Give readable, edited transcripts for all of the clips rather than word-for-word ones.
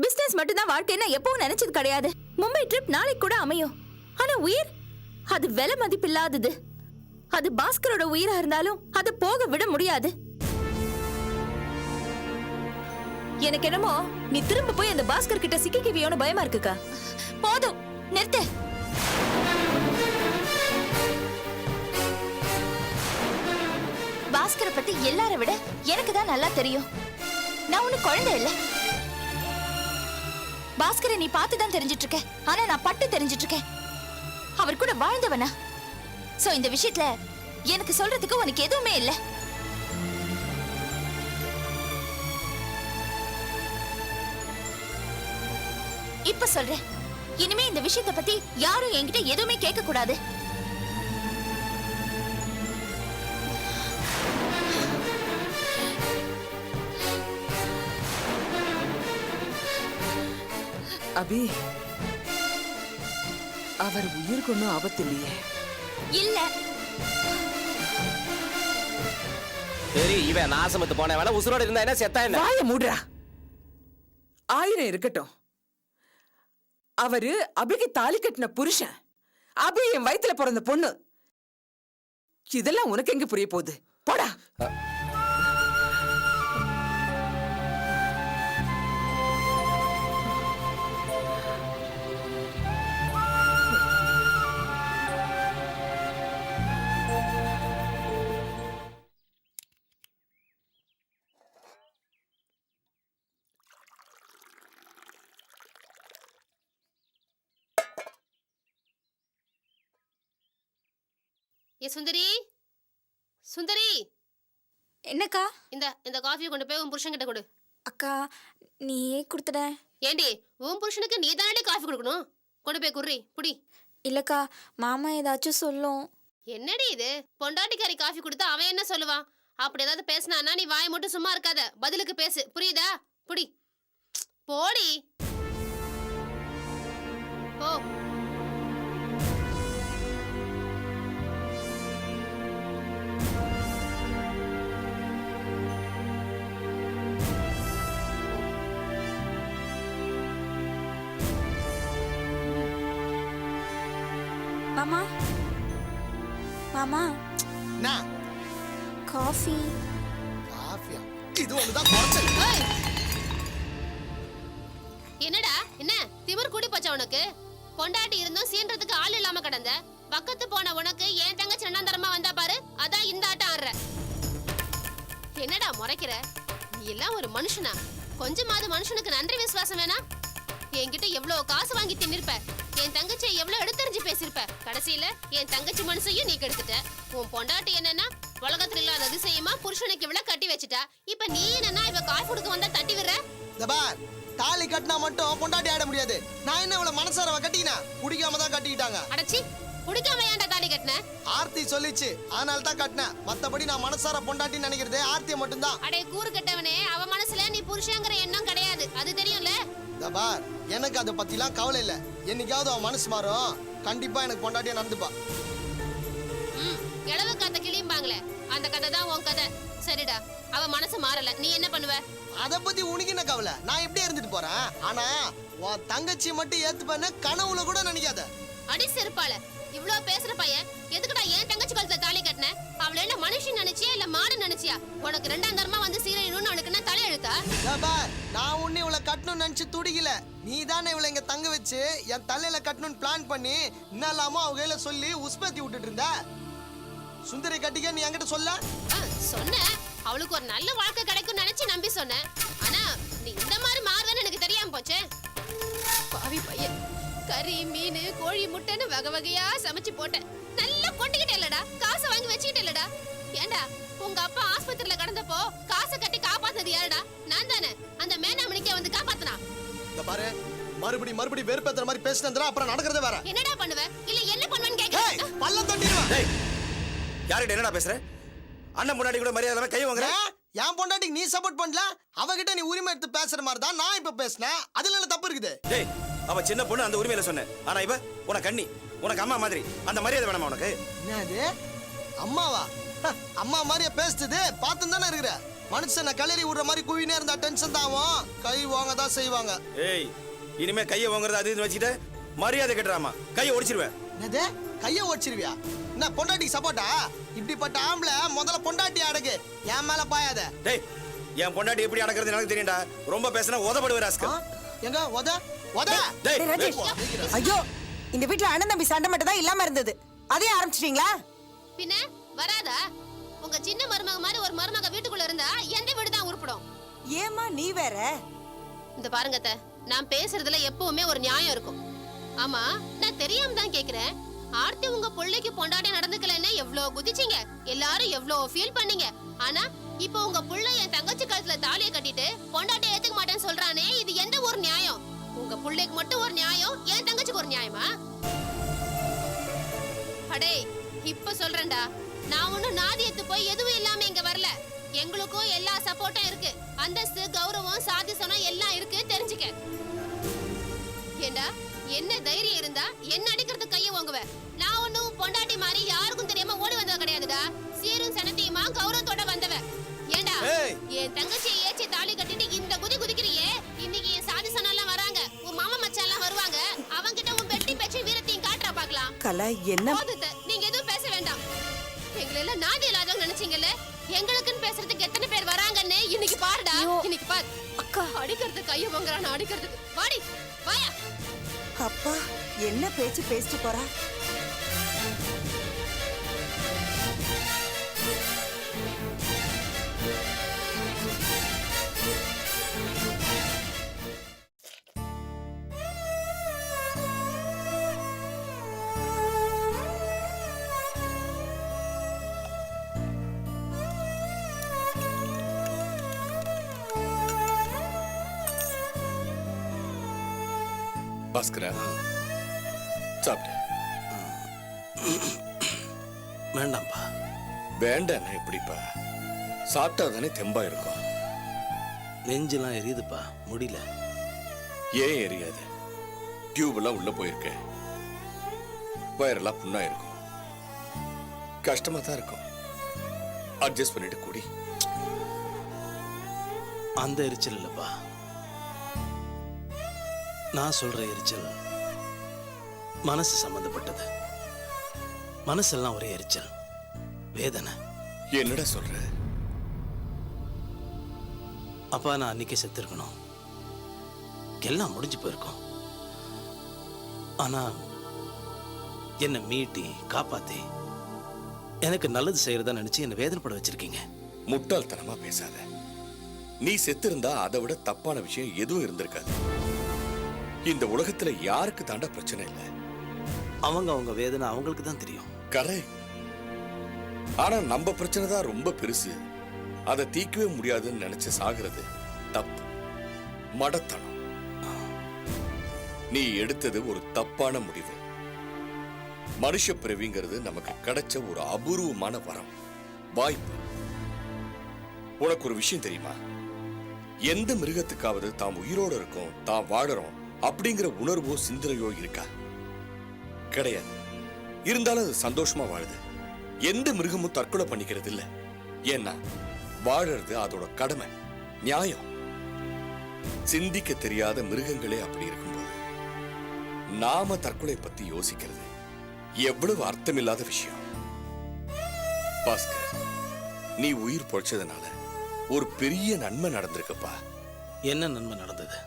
Business மட்டும் தான் வாழ்க்கைன்னு எப்பவும் நினைச்சது கிடையாது. மும்பை ட்ரிப் நாளைக்கு கூட அமையும். ஆனா உயிர் அது விலை மதிப்பில்லாதது. அது பாஸ்கரோட உயிரா இருந்தாலும் அது போக விட முடியாது. எனக்கு என்னமோ நீ திரும்ப போய் அந்த பாஸ்கர் கிட்ட சிக்கிக்குவியோன்னு பயமா இருக்குக்கா. போதும், நிறுத்து. பாஸ்கரை பத்தி எல்லார விட எனக்கு தான் நல்லா தெரியும். நான் ஒண்ணு குழந்தை இல்ல. பாஸ்கரை நீ பார்த்துதான் தெரிஞ்சிட்டு இருக்க. ஆனா நான் பட்டு தெரிஞ்சிட்டு இருக்கேன். அவர் கூட வாழ்ந்தவனா? சோ இந்த விஷயத்துல எனக்கு சொல்றதுக்கு உனக்கு எதுவுமே இல்ல. இப்ப சொல்றேன், இனிமே இந்த விஷயத்தை பத்தி யாரும் என்கிட்ட எதுவுமே கேட்க கூடாது. அபி, அவர் உயிருக்கு ஒன்றும் ஆபத்து இல்லையே? இல்ல. சரி, இவன் நாசமத்து போன உசுரோட இருந்தா என்ன செத்தா என்ன? வாய மூடுறா. 1000 இருக்கட்டும். அவரு அபிக்கு தாலி கட்டின புருஷன். அபி என் வயித்துல பிறந்த பொண்ணு. இதெல்லாம் உனக்கு எங்க புரிய போகுது? போடா. ஏ சுந்தரி, சுந்தரி, என்னக்கா? இந்த காஃபியை கொண்டு போய் உன் புருஷன்கிட்ட கொடு. அக்கா, நீயே கொடுத்துட. ஏண்டி, உன் புருஷனுக்கு நீ தானே காஃபி கொடுக்கணும். கொண்டு போய் குர்ரி, புடி. இல்லக்கா, மாமா ஏதாச்சும் சொல்லும். என்னடி இது? பொண்டாட்டிக்காரி காஃபி கொடுத்தா அவன் என்ன சொல்லுவான்? அப்படி ஏதாவது பேசினானா நீ வாய் மட்டும் சும்மா இருக்காத, பதிலுக்கு பேசு, புரியுதா? புடி, போடி, போ. மாமா, மாமா, என்ன காஃபி. காஃபியா? இது ஒண்ணுதான் குறைச்சல். ஏய், என்னடா என்ன திமிர் கூடி போச்சா உனக்கு? பொண்டாட்டி இருந்தும் சீன்றதுக்கு ஆள் இல்லாம கடந்த பக்கத்து போன உனக்கு என் தங்கச்சி ரெண்டாந்தரமா வந்தா பாரு, அதான் இந்த ஆட்டம் ஆடுற. என்னடா முறைக்கிற? நீ எல்லாம் ஒரு மனுஷனா? கொஞ்சமாவது மனுஷனுக்கு நன்றி விசுவாசம் வேணா? என்கிட்ட எவ்வளவு காசு வாங்கி தின்னிருப்ப, என் தங்கச்சியை எவ்வளவு எடுத்தறிஞ்சு பேசிருப்ப. கடைசியில என் தங்கச்சி மனசையும் நீ கெடுத்துட்ட. உன் பொண்டாட்டி என்னன்னா உலகத்துல இல்லாத அதிசயமா புருஷனுக்கு இவ்வளவு கட்டி வச்சுட்டா. இப்ப நீ என்னன்னா இவ காய் கொடுக்க வந்தா தட்டி விடுற. தபார், தாலி கட்டினா மட்டும் பொண்டாட்டி ஆட முடியாது. நான் என்ன இவ்வளவு மனசாரவ கட்டினா? குடிக்காம தான் கட்டிக்கிட்டாங்க. அடச்சி, குடிக்காம ஏன்டா தாலி கட்டின? ஆர்த்தி சொல்லிச்சு, அதனால தான் கட்டினேன். மத்தபடி நான் மனசார பொண்டாட்டி நினைக்கிறது ஆர்த்தியை மட்டும்தான். அடே கூறு கட்டவனே, அவ மனசுல நீ புருஷங்கிற எண்ணம் கிடையாது, அது தெரியும்ல? தபார், எனக்கு அதை பத்திலாம் கவலை இல்ல. என்னைக்காவது அவன் மனசு மாறும், கண்டிப்பா எனக்கு பொண்டாட்டியா நடந்துப்பா. இளவு கதை கிளியும்பாங்களே, அந்த கதை தான் உன் கதை. சரிடா, அவ மனசு மாறல, நீ என்ன பண்ணுவ? அத பத்தி உனக்கு என்ன கவலை? நான் எப்படி இருந்துட்டு போறேன். ஆனா உன் தங்கச்சி மட்டும் ஏத்துப்பேன்னு கனவுல கூட நினைக்காத. அடி செருப்பால, இவ்ளோ பேசுற பையன் எதுக்குடா என் தங்கச்சி கழுத்துல தாலி கட்டின? அவள என்ன மனுஷன் நினைச்சியா இல்ல மாடு நினைச்சியா? உனக்கு ரெண்டாம் தரமா வந்து சீரழியணும்னு அவனுக்கு என்ன தலை எழுத்தா? நான் உன்னை இவளை கட்டணும்னு நினைச்சு துடிக்கல. நீ தானே இவளை இங்க தங்க வச்சு என் தலையில கட்டணும்னு பிளான் பண்ணி இன்னலாமோ அவங்க கையில சொல்லி உஸ்பத்தி விட்டுட்டு இருந்த. சுந்தரி கட்டிக்க நீ என்கிட்ட சொல்ல சொன்னேன். அவளுக்கு ஒரு நல்ல வாழ்க்கை கிடைக்கும் நினைச்சு நம்பி சொன்னேன். ஆனா நீ இந்த மாதிரி மாறுவேன்னு எனக்கு தெரியாம போச்சே. பாவி பையன், கறி மீன் கோழி முட்டைன்னு வகை வகையா சமைச்சு போட்டேன். நல்லா கொட்டிக்கிட்டே இல்லடா, காசை வாங்கி வச்சுக்கிட்டே இல்லடா. ஏண்டா, உங்க அப்பா ஆஸ்பத்திரியில கடந்தப்போ காசை கட்டி காப்பாத்துனது யாருடா? நான் தானே. அந்த மேனாமணிக்கே வந்து காப்பாத்துனா. இந்த பாரு, மறுபடி வெறுப்பேத்துற மாதிரி பேசினா அப்புறம் நடக்கிறதே வேற. என்னடா பண்ணுவ? இல்ல என்ன பண்ணுவேன்னு கேக்குறேன். பல்ல தட்டிடுவேன். யார்கிட்ட என்னடா பேசுற? அண்ணன் முன்னாடி கூட மரியாதை இல்லாம கை வாங்குற. என் பொண்டாட்டிக்கு நீ சப்போர்ட் பண்ணல, அவகிட்ட நீ உரிமை எடுத்து பேசுற மாதிரி தான் நான் இப்ப பேசினேன். அதுல என்ன தப்பு இருக்குது? டேய், அவ சின்ன பொண்ணு, அந்த உரிமையில சொன்னேன். ஆனா இவ உனக்கு அண்ணி, உனக்கு அம்மா மாதிரி. அந்த மரியாதை வேணாமா உனக்கு? என்னது அம்மாவா? அம்மா மாதிரியே பேசுது பார்த்து தானே இருக்கிற. மனுஷனை கலரி விடுற மாதிரி குவினே இருந்தா டென்ஷன் தான் ஆகும். கை வாங்க தான் செய்வாங்க. ஏய் இனிமே கையை வாங்குறது அது இதுன்னு வச்சுக்கிட்டு மரியாதை கட்டுறாமா கையை ஒடிச்சிருவேன். என்னது கையை ஓடிச்சிருவியா? என்ன பொண்டாட்டிக்கு சப்போர்ட்டா? இப்படிப்பட்ட ஆம்பளை முதல்ல பொண்டாட்டி அடக்கு, என் மேல பாயாத. டேய் என் பொண்டாட்டி எப்படி அடக்கிறது எனக்கு தெரியும்டா. ரொம்ப பேசினா உதப்படுவே ஆ? ராஸ்கல். எங்க ஒத ஒத டேய் டேய் ராஜேஷ், ஐயோ இந்த வீட்ல அண்ணன் தம்பி சண்டை மட்டும் தான் இல்லாம இருந்தது, அதே ஆரம்பிச்சிட்டீங்களா? பின்ன வராதா? உங்க சின்ன மருமக மாதிரி ஒரு மருமக வீட்டுக்குள்ள இருந்தா எந்த வீடு தான் உருப்படும்? ஏமா நீ வேற? இந்த பாருங்க அத்தை, நான் பேசுறதுல எப்பவுமே ஒரு நியாயம் இருக்கும். ஆமா, நான் தெரியாம தான் கேக்குறேன். ஆர்த்தி உங்க பிள்ளைக்கு பொண்டாட்டி நடந்துக்கலன்னு எவ்வளவு குதிச்சீங்க, எல்லாரும் எவ்வளவு ஃபீல் பண்ணீங்க. ஆனா இப்போ உங்க புள்ள என் தங்கச்சி கழுத்துல தாலியை கட்டிட்டு பொண்டாட்டி ஏத்துக்க மாட்டேன்னு சொல்றானே, இது எந்த ஒரு நியாயம்? உங்க புள்ளைக்கு மட்டும் ஒரு நியாயம், என் தங்கச்சிக்கு ஒரு நியாயமா? அடே இப்ப சொல்றேன்டா, நான் ஒண்ணும் நாதியத்து போய் எதுவும் இல்லாம இங்க வரல. எங்களுக்கும் எல்லா சப்போர்ட்டும் இருக்கு. அந்தஸ்து, கௌரவம், சாதிசனம் எல்லாம் இருக்கு, தெரிஞ்சுக்க. ஏண்டா என்ன தைரியம் இருந்தா என்ன அடிக்கிறதுக்கு கைய வாங்குவ? நான் ஒண்ணும் பொண்டாட்டி மாதிரி யாருக்கும் தெரியாம ஓடி வந்தவ கிடையாதுடா. சீரும் சனத்தையுமா கௌரவத்தோட வந்தவ. ஏண்டா ஏய். என் தங்கச்சியை ஏச்சி தாலி கட்டிட்டு இந்த குதிக்கிறியே, இன்னைக்கு என் சாதிசனம் எல்லாம் வராங்க, உன் மாமா மச்சான் எல்லாம் வருவாங்க. அவங்கிட்ட உன் பெட்டி பேச்சு வீரத்தையும் காட்டுறா பாக்கலாம். கலை என்ன? போதுத்த, நீங்க எதுவும் பேச வேண்டாம். எங்களை எல்லாம் நாதி இல்லாதவங்க நினைச்சீங்கல்ல, எங்களுக்குன்னு பேசுறதுக்கு எத்தனை பேர் வராங்கன்னு இன்னைக்கு பாருடா. இன்னைக்கு பாரு அக்கா அடிக்கிறதுக்கு கைய வாங்குறான், அடிக்கிறதுக்கு. வாடி வாயா. அப்பா என்ன பேச்சு பேசிட்டு போறா? பாஸ்கரா சாப்பிட்டு. வேண்டாம்ப்பா. வேண்டாண்ணா எப்படிப்பா? சாப்பிட்டா தானே தெம்பா இருக்கும். நெஞ்செல்லாம் எரியுதுப்பா, முடியல. ஏன் எரியாது? டியூப் எல்லாம் உள்ள போயிருக்க, வயரெல்லாம் புண்ணா இருக்கும், கஷ்டமா தான் இருக்கும். அட்ஜஸ்ட் பண்ணிட்டு கூடி. அந்த எரிச்சல் இல்லப்பா, நான் சொல்ற எரிச்சல் மனசு சம்பந்தப்பட்டது. மனசெல்லாம் ஒரே எரிச்சல், வேதனை. என்னடா சொல்ற? அப்பா நான் அன்னைக்கே செத்துருக்கணும், எல்லாம் முடிஞ்சு போயிருக்கோம். ஆனா என்னை மீட்டி காப்பாத்தி எனக்கு நல்லது செய்யறதா நினைச்சு என்ன வேதனைப்பட வச்சிருக்கீங்க. முட்டாள்தனமா பேசாத. நீ செத்திருந்தா அதை விட தப்பான விஷயம் எதுவும் இருந்திருக்காது. இந்த உலகத்துல யாருக்கு தாண்டா பிரச்சனை இல்லை. அவங்க வேதனை அவங்களுக்கு தான் தெரியும். கரெக்ட். ஆனா நம்ம பிரச்சனை தான் ரொம்ப பெருசு, அதை தீர்க்கவே முடியாதுன்னு நினைச்சு சாகிறது தப்பு, மடத்தனம். நீ எடுத்தது ஒரு தப்பான முடிவு. மனுஷ பிறவிங்கிறது நமக்கு கிடைச்ச ஒரு அபூர்வமான வரம், வாய்ப்பு. உனக்கு ஒரு விஷயம் தெரியுமா? எந்த மிருகத்துக்காவது தாம் உயிரோட இருக்கோம், தாம் வாழறோம் அப்படிங்கிற உணர்வோ சிந்தனையோ இருக்கா? கிடையாது. இருந்தாலும் அது சந்தோஷமா வாழுது. எந்த மிருகமும் தற்கொலை பண்ணிக்கிறது இல்ல. ஏன்னா வாழறது அதோட கடமை, நியாயம். சிந்திக்க தெரியாத மிருகங்களே அப்படி இருக்கும்போது நாம தற்கொலை பத்தி யோசிக்கிறது எவ்வளவு அர்த்தமில்லாத விஷயம். பாஸ்கர், நீ உயிர் பொழைச்சதுனால ஒரு பெரிய நன்மை நடந்திருக்குப்பா. என்ன நன்மை நடந்தது?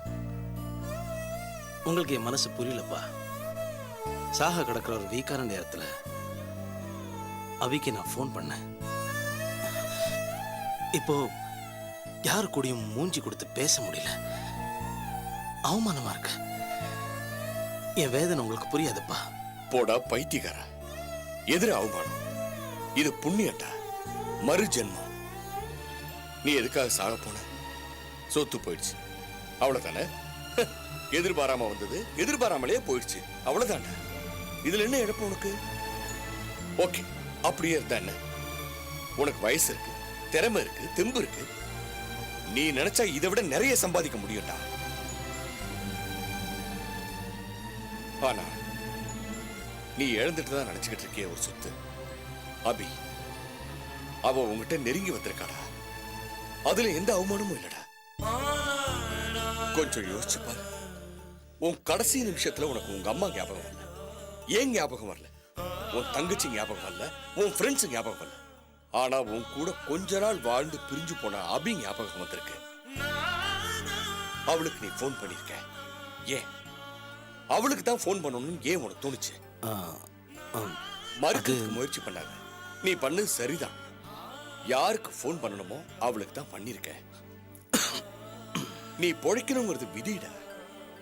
உங்களுக்கு என் மனசு புரியலப்பா. சாக கிடக்கிற ஒரு வீக்கான நேரத்துல அவிக்கு நான் ஃபோன் பண்ணேன். இப்போ யாரு கூடயும் மூஞ்சி கொடுத்து பேச முடியல, அவமானமா இருக்கு. என் வேதனை உங்களுக்கு புரியாதுப்பா. போடா பைத்தியக்காரா, எதிர அவமானம். இது புண்ணியண்டா, மறு ஜென்மம். நீ எதுக்காக சாக போன? சொத்து போயிடுச்சு, அவ்வளவுதானே. எதிர்பாராம வந்தது எதிர்பாராமலே போயிடுச்சு, அவ்வளவுதான்டா. இதுல என்ன இழப்பு உனக்கு? ஓகே, அப்படியே இருந்தா என்ன? உனக்கு வயசு இருக்கு, திறமை இருக்கு, தெம்பு இருக்கு. நீ நினைச்சா இதை விட நிறைய சம்பாதிக்க முடியும்டா. ஆனா நீ இழந்துட்டு தான் நினைச்சுக்கிட்டு இருக்கிய ஒரு சொத்து, அபி. அவ உங்ககிட்ட நெருங்கி வந்திருக்காடா. அதுல எந்த அவமானமும் இல்லடா. கொஞ்சம் யோசிச்சு பாரு. உன் கடைசி நிமிஷத்துல உனக்கு உங்க அம்மா ஞாபகம் வரல, ஏன் ஞாபகம் வரல, உன் தங்கச்சி ஞாபகம் வரல, உன் ஃப்ரெண்ட்ஸ் ஞாபகம் வரல. ஆனா உன் கூட கொஞ்ச நாள் வாழ்ந்து பிரிஞ்சு போன அபி ஞாபகம் வந்திருக்கு. அவளுக்கு நீ போன் பண்ணிருக்க. ஏன் அவளுக்கு தான் போன் பண்ணணும்னு ஏன் உனக்கு தோணுச்சு? மறுக்கிறதுக்கு முயற்சி பண்ணாங்க. நீ பண்ணது சரிதான். யாருக்கு போன் பண்ணணுமோ அவளுக்கு தான் பண்ணிருக்க. நீ பொழைக்கணுங்கிறது விதிடா.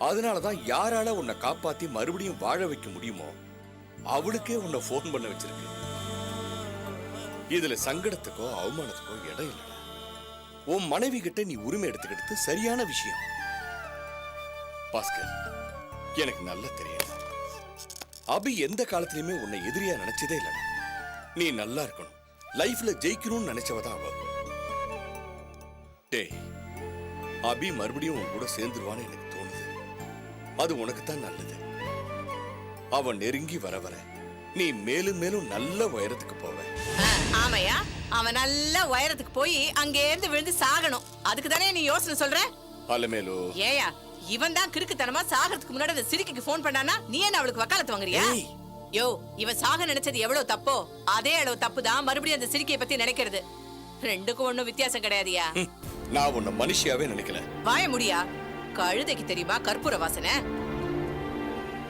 அதனாலதான் யாரால உன்னை காப்பாத்தி மறுபடியும் வாழ வைக்க முடியுமோ அவளுக்கே உன்னை போன் பண்ண வச்சிருக்கு. இதுல சங்கடத்துக்கோ அவமானத்துக்கோ இடம் இல்ல. உன் மனைவி கிட்ட நீ உரிமை எடுத்துக்கிட்டு சரியான விஷயம். பாஸ்கர், எனக்கு நல்லா தெரியும், அபி எந்த காலத்திலயுமே உன்னை எதிரியா நினைச்சதே இல்லடா. நீ நல்லா இருக்கணும், லைஃப்ல ஜெயிக்கணும்னு நினைச்சவதான் அவ. டேய், அபி மறுபடியும் உன் கூட சேர்ந்துருவான்னு எனக்கு தோணுது. அது உனக்கு தான் நல்லது. அவன் நெருங்கி வர வர நீ மேலும் மேலும் நல்ல உயரத்துக்கு போவ. ஆமையா, அவன் நல்ல உயரத்துக்கு போய் அங்கே இருந்து விழுந்து சாகணும். அதுக்கு தானே நீ யோசனை சொல்ற? அலமேலு, ஏயா இவன் தான் கிறுக்குத்தனமா சாகிறதுக்கு முன்னாடி அந்த சிரிக்கைக்கு போன் பண்ணானா நீ என்ன அவளுக்கு வக்காலத்து வாங்குறியா? யோ, இவன் சாக நினைச்சது எவ்வளவு தப்போ அதே அளவு தப்பு தான் மறுபடியும் அந்த சிரிக்கையை பத்தி நினைக்கிறது. ரெண்டுக்கும் ஒண்ணும் வித்தியாசம் கிடையாதுயா. நான் உன்னை மனுஷியாவே நினைக்கல. வாய முடியா, கழுதைக்கு தெரியுமா கற்பூர வாசனை?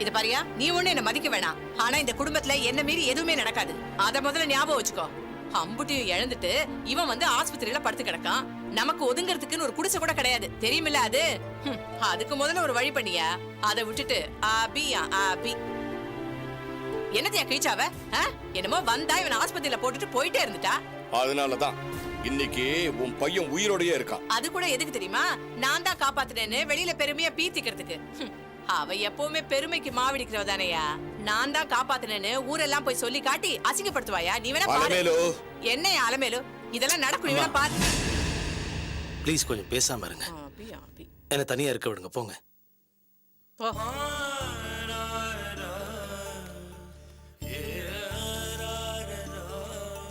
இத பாரியா, நீ ஒண்ணு என்ன மதிக்க வேணாம். ஆனா இந்த குடும்பத்துல என்ன மீறி எதுவுமே நடக்காது. அத முதல்ல ஞாபகம் வச்சுக்கோ. அம்புட்டியும் இழந்துட்டு இவன் வந்து ஆஸ்பத்திரியில படுத்து கிடக்கான். நமக்கு ஒதுங்கிறதுக்குன்னு ஒரு குடிசை கூட கிடையாது, தெரியுமில்ல அது? அதுக்கு முதல்ல ஒரு வழி பண்ணியா. அதை விட்டுட்டு ஆபியா ஆபி என்னத்தையா கிழிச்சாவ? என்னமோ வந்தா இவன் ஆஸ்பத்திரியில போட்டுட்டு போயிட்டே இருந்துட்டா. அதனாலதான் இன்னைக்கு உன் பையன் உயிரோடயே இருக்கான். அது கூட எதுக்கு தெரியுமா? நான் தான் காப்பாத்துனேன்னு வெளியில பெருமையா பீத்திக்கிறதுக்கு. அவ எப்பவுமே பெருமைக்கு மாவிடிக்கிறவ தானையா. நான் தான் காப்பாத்துனேன்னு ஊரெல்லாம் போய் சொல்லி காட்டி அசிங்கப்படுத்துவாயா? நீ வேணா பாரு. என்னையா அலமேலு, இதெல்லாம் நடக்கும். நீ வேணா பாரு. ப்ளீஸ் கொஞ்சம் பேசாம இருங்க. என்ன தனியா இருக்க விடுங்க, போங்க. போ.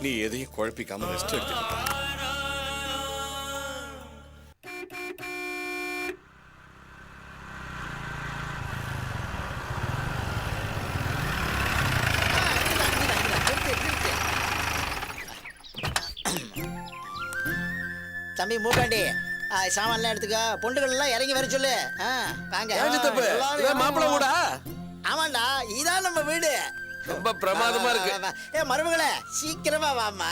நீ எதையும் குழப்பிக்காம ரெஸ்ட் எடுத்துக்கிட்ட. தம்பி மூக்காண்டி, சாமான்லாம் எடுத்துக்க. பொண்டுகள் எல்லாம் இறங்கி வர சொல்லு. வாங்க. மாப்பிள்ள கூட ஆமாண்டா, இதான் நம்ம வீடு. ரொம்ப பிரமாதமா இருக்கு. ஏ மருமகளே, சீக்கிரமா வாமா.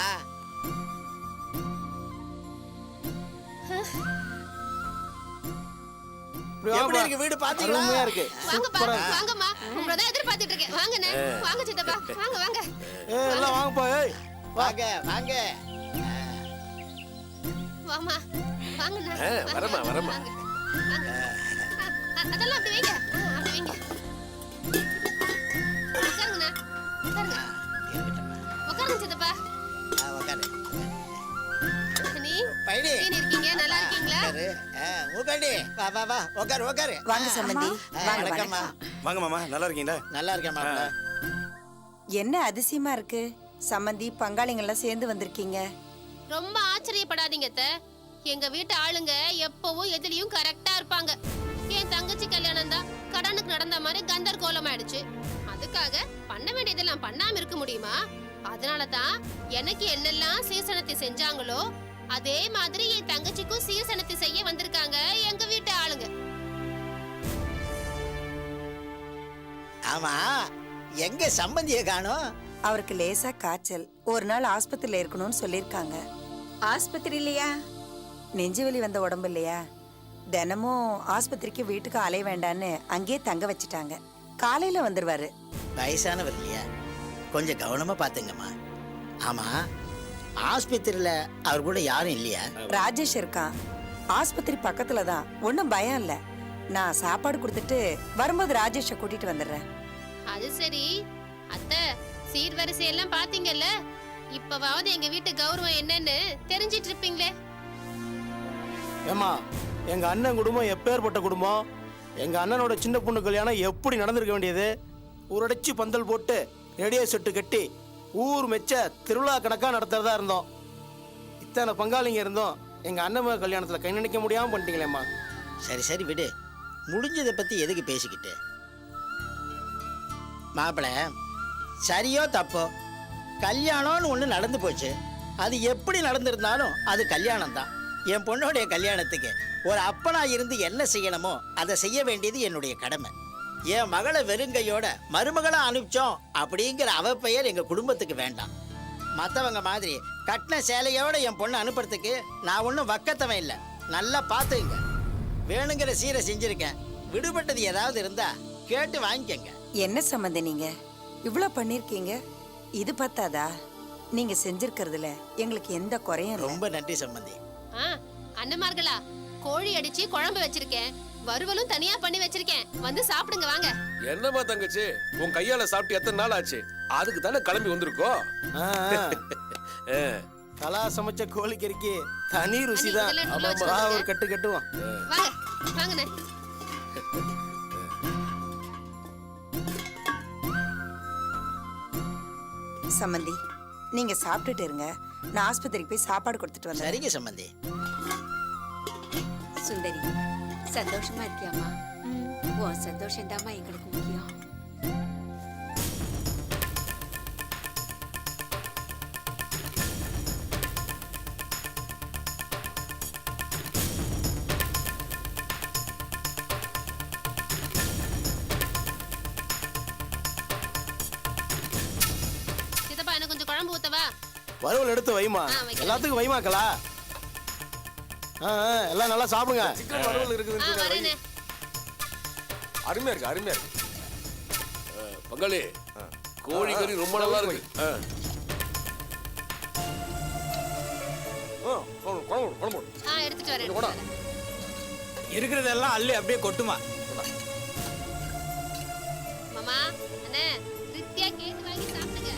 எப்படி இருக்கு வீடு? பாத்தீங்களா? வாங்கப்பா, வாங்கம்மா. உங்களை தான் எதிர்பார்த்துட்டு இருக்கேன். வாங்கண்ணே, வாங்க சித்தப்பா, வாங்க வாங்க. எல்லாம் வாங்கப்பா. வாங்க வாங்க. வாமா, வாங்கண்ணா. வரமா வரமா. அதெல்லாம் அப்படி வைங்க, அப்படி வைங்க. உட்காருங்கண்ணா, உட்காருங்க. உட்காருங்க சித்தப்பா. உட்காரு. நீ பைடி இருக்கீங்க, நல்லா இருக்கீங்களா? மூக்காண்டி, வா வா வா, உட்காரு உட்காரு. வாங்க சம்பந்தி. வணக்கம்மா. வாங்க மாமா, நல்லா இருக்கீங்களா? நல்லா இருக்கேன் மாப்பிள்ள. என்ன அதிசயமா இருக்கு, சம்பந்தி பங்காளிங்கெல்லாம் சேர்ந்து வந்திருக்கீங்க. ரொம்ப ஆச்சரியப்படாதீங்க அத்தை. எங்க வீட்டு ஆளுங்க எப்பவும் எதுலயும் கரெக்டா இருப்பாங்க. என் தங்கச்சி கல்யாணம் தான் கடனுக்கு நடந்த மாதிரி கந்தர் கோலம் ஆயிடுச்சு. அதுக்காக பண்ண வேண்டியதெல்லாம் பண்ணாம இருக்க முடியுமா? அதனாலதான் எனக்கு என்னெல்லாம் சீசனத்தை செஞ்சாங்களோ அதே மாதிரி என் தங்கச்சிக்கும் சீசனத்தை செய்ய வந்திருக்காங்க எங்க வீட்டு ஆளுங்க. ஆமா, எங்க சம்பந்திய காணோம்? அவருக்கு லேசா காய்ச்சல், ஒரு நாள் ஆஸ்பத்திரியில இருக்கணும்னு சொல்லிருக்காங்க. ஆஸ்பத்திரியிலயா? நெஞ்சுவலி வந்த உடம்பு இல்லையா, தினமும் ஆஸ்பத்திரிக்கு வீட்டுக்கு அலைய வேண்டான்னு அங்கேயே தங்க வச்சுட்டாங்க. காலையில வந்துருவாரு. வயசானவர் இல்லையா, கொஞ்சம் கவனமா பாத்துங்கம்மா. ஆமா, ஆஸ்பத்திரியில அவர் கூட யாரும் இல்லையா? ராஜேஷ் இருக்கான், ஆஸ்பத்திரி பக்கத்துல தான். ஒன்னும் பயம் இல்ல. நான் சாப்பாடு கொடுத்துட்டு வரும்போது ராஜேஷ கூட்டிட்டு வந்துடுறேன். அது சரி அத்தை, சீர்வரிசை எல்லாம் பாத்தீங்கல்ல, இப்பவாவது எங்க வீட்டு கௌரவம் என்னன்னு தெரிஞ்சிட்டு இருப்பீங்களே. ஏமா, எங்க அண்ணன் குடும்பம் எப்பேற்பட்ட குடும்பம். எங்க அண்ணனோட சின்ன பொண்ணு கல்யாணம் எப்படி நடந்திருக்க வேண்டியது. ஊரடைச்சு பந்தல் போட்டு ரேடியோ செட்டு கட்டி ஊர் மெச்ச திருவிழா கணக்கா நடத்துறதா இருந்தோம். இத்தனை பங்காளிங்க இருந்தோம், எங்க அண்ணன் கல்யாணத்துல கை நினைக்க முடியாம பண்ணிட்டீங்களேம்மா. சரி சரி விடு, முடிஞ்சதை பற்றி எதுக்கு பேசிக்கிட்டு. மாப்பிள, சரியோ தப்போ கல்யாணம்னு ஒன்று நடந்து போச்சு. அது எப்படி நடந்திருந்தாலும் அது கல்யாணம் தான். என் பொண்ணுடைய கல்யாணத்துக்கு ஒரு அப்பனா இருந்து என்ன செய்யணுமோ அதை செய்ய வேண்டியது என்னுடைய கடமை. என் மகளை வெறுங்கையோட மருமகளை அனுப்பிச்சோம் அப்படிங்கிற அவ பெயர் எங்கள் குடும்பத்துக்கு வேண்டாம். மற்றவங்க மாதிரி கட்டின சேலையோட என் பொண்ணு அனுப்புறதுக்கு நான் ஒன்றும் வக்கத்தவன் இல்லை. நல்லா பார்த்துங்க. வேணுங்கிற சீரை செஞ்சிருக்கேன். விடுபட்டது ஏதாவது இருந்தா கேட்டு வாங்கிக்கங்க. என்ன சம்மந்தி நீங்க இவ்ளோ பண்ணிருக்கீங்க? இது பத்தாதா? நீங்க செஞ்சிருக்கிறதுல எங்களுக்கு எந்த குறையும் இல்ல. ரொம்ப நன்றி சம்பந்தி. அண்ணமார்களா, கோழி அடிச்சு குழம்பு வச்சிருக்கேன், வறுவலும் தனியா பண்ணி வச்சிருக்கேன். வந்து சாப்பிடுங்க வாங்க. என்னமா தங்கச்சி, உன் கையால சாப்பிட்டு எத்தனை நாள் ஆச்சு? அதுக்கு தானே கிளம்பி வந்திருக்கோம். கலா சமைச்ச கோழிக்கறிக்கு தனி ருசி தான். அண்ணி, இதெல்லாம் உள்ள வச்சுக்கோங்க. ஒரு கட்டு கட்டுவோம். வாங்க வாங்கண்ணே. சம்மந்தி நீங்க சாப்பிட்டுட்டு இருங்க, நான் ஆஸ்பத்திரிக்கு போய் சாப்பாடு கொடுத்துட்டு வந்தேன். சரிங்க சம்பந்தி. சுந்தரி, சந்தோஷமா இருக்கியாமா? உன் சந்தோஷம் தாம்மா எங்களுக்கு முக்கியம். சித்தப்பா, எனக்கு கொஞ்சம் குழம்பு ஊத்தவா? வறுவல் எடுத்து வைமா. வைக்கிறேன். எல்லாத்துக்கும் வைமாக்கலா. எல்லாம் நல்லா சாப்பிடுங்க. சிக்கன் வறுவல் இருக்குது. வரேனே. அருமையா இருக்கு, அருமையா இருக்கு. பங்காளி, கோழி கறி ரொம்ப நல்லா இருக்கு. எடுத்துட்டு வரேன். இருக்கிறதெல்லாம் அள்ளி அப்படியே கொட்டுமா. மாமா, அண்ணே, திருப்தியா கேட்டு வாங்கி சாப்பிடுங்க.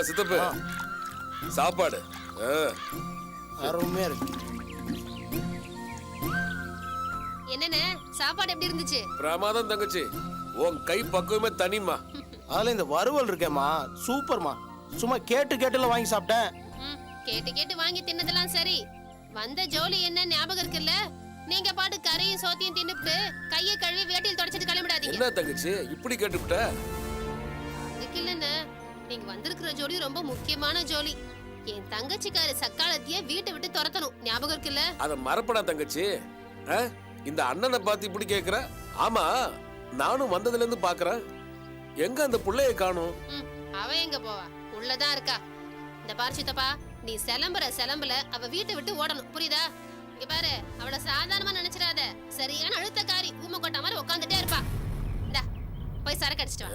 சித்தப்பு சாப்பாடு அருமையா இருக்கு. என்னண்ணே, சாப்பாடு எப்படி இருந்துச்சு? பிரமாதம் தங்கச்சி, உன் கை பக்குவமே தனிமா. அதுல இந்த வறுவல் இருக்கேம்மா, சூப்பர்மா. சும்மா கேட்டு கேட்டுல வாங்கி சாப்பிட்டேன். கேட்டு கேட்டு வாங்கி தின்னதெல்லாம் சரி, வந்த ஜோலி என்ன ஞாபகம் இருக்குல்ல? நீங்க பாட்டு கரையும் சோத்தையும் தின்னுட்டு கையை கழுவி வேட்டியில் தொடச்சிட்டு கிளம்பிடாதீங்க. என்ன தங்கச்சி இப்படி கேட்டுவிட்ட? அதுக்கு இல்லன்னு, நீங்க வந்திருக்கிற ஜோலி ரொம்ப முக்கியமான ஜோலி. என் தங்கச்சிக்காரு சக்காலத்திய வீட்டை விட்டு துரத்தணும், ஞாபகம் இருக்குல்ல? அத மறப்படா தங்கச்சி. இந்த அண்ணனை பார்த்து இப்படி கேக்குற? ஆமா, நானும் வந்ததுல இருந்து பாக்குறேன். எங்க அந்த புள்ளைய காணோம்? அவ எங்க போவா? உள்ளதான் இருக்கா. இந்த பாரு சித்தப்பா, நீ சிலம்புல அவ வீட்டை விட்டு ஓடணும், புரியுதா? இங்க பாரு, அவளை சாதாரணமா நினைச்சிடாத. சரியான அழுத்தக்காரி, ஊமை கொட்ட மாதிரி உட்காந்துட்டே இருப்பா. இந்தா போய் சரக்கு அடிச்சிட்டு வா.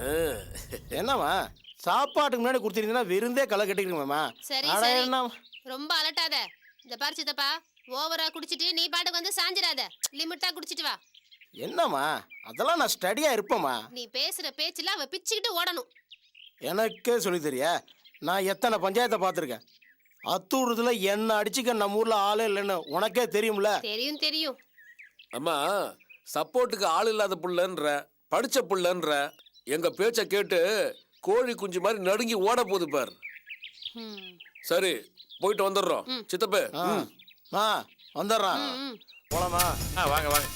என்னம்மா, சாப்பாட்டுக்கு முன்னாடி கொடுத்துருந்தீங்கன்னா விருந்தே களை கட்டிக்கிறீங்கம்மா. சரி சரி, ரொம்ப அலட்டாத. இந்த பாரு சித்தப்பா, ஓவரா குடிச்சிட்டு நீ பாட்டுக்கு வந்து சாஞ்சிடாத. லிமிட்டா குடிச்சிட்டு வா. என்னம்மா, அதெல்லாம் நான் ஸ்டடியா இருப்பேம்மா. நீ பேசுற பேச்சுல அவ பிச்சுக்கிட்டு ஓடணும். எனக்கே சொல்லி தெரியா? நான் எத்தனை பஞ்சாயத்தை பார்த்துருக்கேன். அத்தூரத்துல என்ன அடிச்சுக்க நம்ம ஊர்ல ஆளே இல்லைன்னு உனக்கே தெரியும்ல? தெரியும் தெரியும். அம்மா, சப்போர்ட்டுக்கு ஆள் இல்லாத புள்ளன்ற, படிச்ச புள்ளன்ற, எங்க பேச்ச கேட்டு கோழி குஞ்சு மாதிரி நடுங்கி ஓட போகுது பார். சரி, போயிட்டு வந்துடுறோம் சித்தப்ப. வந்துடுறான். போலாமா? வாங்க வாங்க.